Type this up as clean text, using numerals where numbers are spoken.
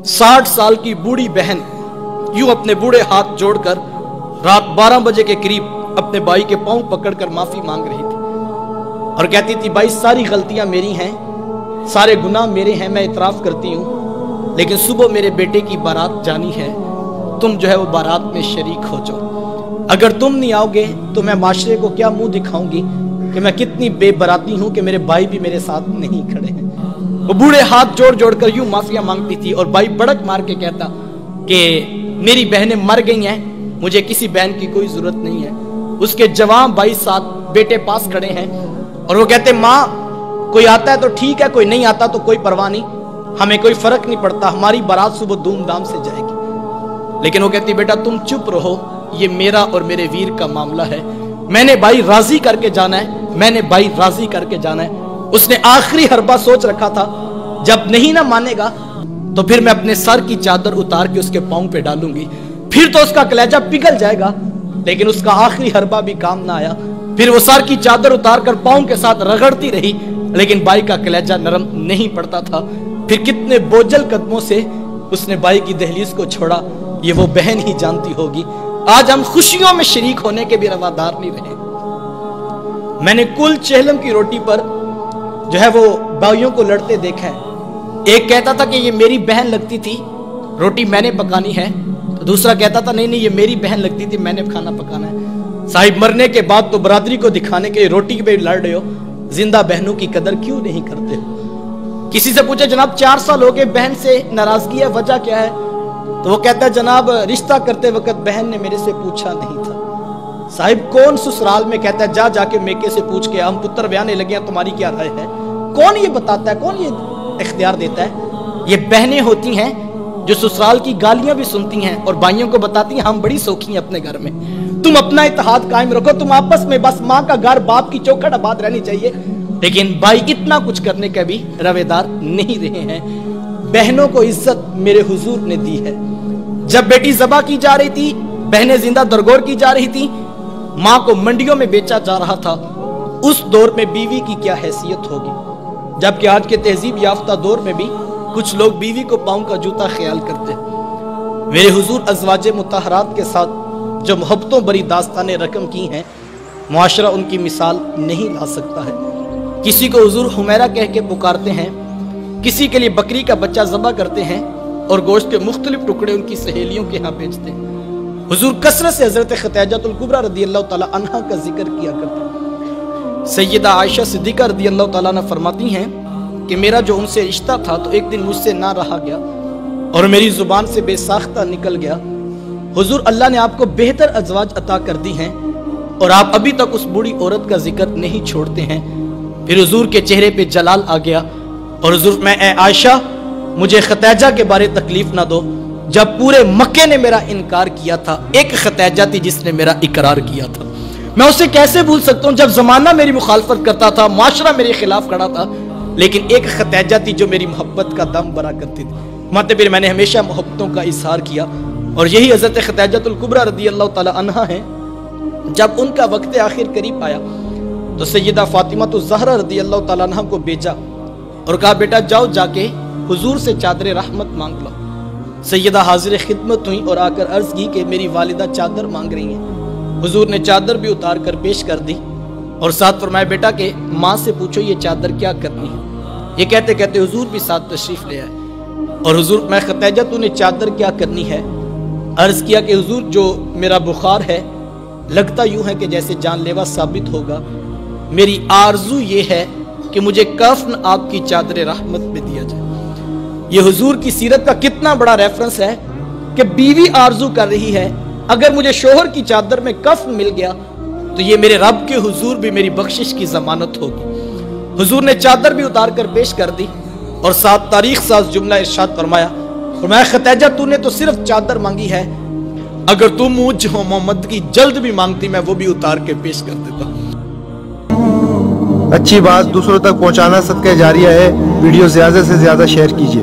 60 साल की बूढ़ी बहन यूं अपने बूढ़े हाथ जोड़कर रात 12 बजे के करीब अपने भाई के पांव पकड़कर माफी मांग रही थी और कहती थी, भाई सारी गलतियां मेरी हैं, सारे गुनाह मेरे हैं, मैं इतराफ करती हूं, लेकिन सुबह मेरे बेटे की बारात जानी है, तुम जो है वो बारात में शरीक हो जाओ। अगर तुम नहीं आओगे तो मैं माशरे को क्या मुंह दिखाऊंगी कि मैं कितनी बेबराती हूं कि मेरे भाई भी मेरे साथ नहीं खड़े हैं। वो बूढ़े हाथ जोड़ जोड़ कर यूं माफिया मांगती थी और भाई बड़क मार के कहता कि मेरी बहनें मर गई हैं, मुझे किसी बहन की कोई जरूरत नहीं है। उसके जवान भाई साथ बेटे पास खड़े हैं और वो कहते, माँ कोई आता है तो ठीक है, कोई नहीं आता तो कोई परवाह नहीं, हमें कोई फर्क नहीं पड़ता, हमारी बारात सुबह धूमधाम से जाएगी। लेकिन वो कहती, बेटा तुम चुप रहो, ये मेरा और मेरे वीर का मामला है, मैंने भाई राजी करके जाना है, मैंने भाई राजी करके जाना है। उसने आखिरी हरबा सोच रखा था, जब नहीं ना मानेगा तो फिर मैं अपने सर की चादर उतार के उसके पांव पे डालूंगी, फिर तो उसका कलेजा पिघल जाएगा। लेकिन उसका आखिरी हरबा भी काम ना आया, फिर वो सर की चादर उतार कर पांव के साथ रगड़ती रही, लेकिन भाई का कलेजा नरम नहीं पड़ता था। फिर कितने बोझल कदमों से उसने भाई की दहलीज को छोड़ा, ये वो बहन ही जानती होगी। आज हम खुशियों में शरीक होने के भी रवादार नहीं रहे। मैंने कुल चेहलम की रोटी पर जो है वो भाइयों को लड़ते देखा है। एक कहता था कि ये मेरी बहन लगती थी, रोटी मैंने पकानी है, तो दूसरा कहता था नहीं नहीं ये मेरी बहन लगती थी, मैंने खाना पकाना है। साहिब मरने के बाद तो बरादरी को दिखाने के लिए रोटी पे लड़ रहे हो, जिंदा बहनों की कदर क्यों नहीं करते हो? किसी से पूछे, जनाब 4 साल हो गए बहन से नाराजगी है, वजह क्या है? तो वो कहता है, जनाब रिश्ता करते वक्त बहन ने मेरे से पूछा नहीं था। साहिब कौन ससुराल में कहता है जा जाके मेके से पूछ के हम पुत्र ब्याहने लगे हैं, तुम्हारी क्या राय है? कौन ये बताता है, कौन ये इख्तियार देता है? ये बहनें होती हैं जो ससुराल की गालियां भी सुनती हैं और भाइयों को बताती हैं हम बड़ी सौखी हैं अपने घर में, तुम अपना इत्तेहाद कायम रखो, तुम आपस में बस माँ का घर बाप की चौखट आबाद रहनी चाहिए। लेकिन भाई इतना कुछ करने का भी रवेदार नहीं रहे हैं। बहनों को इज्जत मेरे हुजूर ने दी है। जब बेटी ज़बा की जा रही थी, बहनें जिंदा दरगोर की जा रही थी, माँ को मंडियों में बेचा जा रहा था, उस दौर में बीवी की क्या हैसियत होगी? जबकि आज के तहजीब याफ्ता दौर में भी कुछ लोग बीवी को पाँव का जूता ख्याल करते हैं। मेरे हुजूर अज़वाजे मुतहरात के साथ जो मोहब्बतों भरी दास्तानें रकम की हैं, मुआशरा उनकी मिसाल नहीं ला सकता है। किसी को हुजूर हुमैरा कह के पुकारते हैं, किसी के लिए बकरी का बच्चा ज़बा करते हैं और गोश्त के मुख्तलिफ टुकड़े उनकी सहेलियों के यहाँ बेचते हैं। हुजूर कसरत से हज़रत खतीजतुल कुबरा रज़ियल्लाहु तआला अन्हा का जिक्र किया करते हैं। सैयदा आयशा सिद्दीक़ा रज़ियल्लाहु तआला अन्हा फरमाती हैं कि मेरा जो उनसे रिश्ता था तो एक दिन मुझसे ना रहा गया और मेरी जुबान से बेसाख्ता निकल गया। हुजूर अल्लाह ने आपको बेहतर अज़वाज अता कर दी हैं और आप अभी तक उस बूढ़ी औरत का जिक्र नहीं छोड़ते हैं। फिर हुजूर के चेहरे पे जलाल आ गया और हुजूर मैं ए आयशा मुझे खतीजा के बारे तकलीफ ना दो, जब पूरे मक्के ने मेरा इनकार किया था, एक खतीजा थी जिसने मेरा इकरार किया था, मैं उसे कैसे भूल सकता हूँ? जब जमाना मेरी मुखालफत करता था, माशरा मेरे खिलाफ खड़ा था, लेकिन एक खतीजा थी जो मेरी मोहब्बत का दम भरा करती थी। माते फिर मैंने हमेशा मोहब्बतों का इजहार किया और यही हज़रत खतीजतुल कुबरा रज़ियल्लाहु तआला अन्हा है। जब उनका वक्त आखिर करीब आया तो सैयदा फातिमा तो ज़हरा रज़ियल्लाहु तआला अन्हा को भेजा और कहा, बेटा जाओ जाके हुजूर से चादर रहमत मांग लो। सैयदा हाजिर खिदमत हुई और आकर अर्ज की कि मेरी वालिदा चादर मांग रही हैं। हुजूर ने चादर भी उतार कर पेश कर दी और साथ फरमाया, बेटा के माँ से पूछो ये चादर क्या करनी है। ये कहते कहते हुजूर भी साथ तशरीफ ले आए और हुजूर मैं खतीजा तूने चादर क्या करनी है? अर्ज किया कि हुजूर जो मेरा बुखार है लगता यूं है कि जैसे जानलेवा साबित होगा, मेरी आरजू ये है कि मुझे कफन आपकी चादर रहमत में दिया जाए। ये हुजूर की सीरत का कितना बड़ा रेफरेंस है कि बीवी आरजू कर रही है, अगर मुझे शोहर की चादर में कफन मिल गया तो ये मेरे रब के हुजूर भी मेरी बख्शिश की जमानत होगी। हुजूर ने चादर भी उतार कर पेश कर दी और साथ तारीख साज जुमला इरशाद फरमाया, खतीजा तूने तो सिर्फ चादर मांगी है, अगर तू मुझ मोहम्मद की जल्द भी मांगती मैं वो भी उतार के पेश कर देता। अच्छी बात दूसरों तक पहुंचाना सदका जारिया है। वीडियो ज़्यादा से ज़्यादा शेयर कीजिए।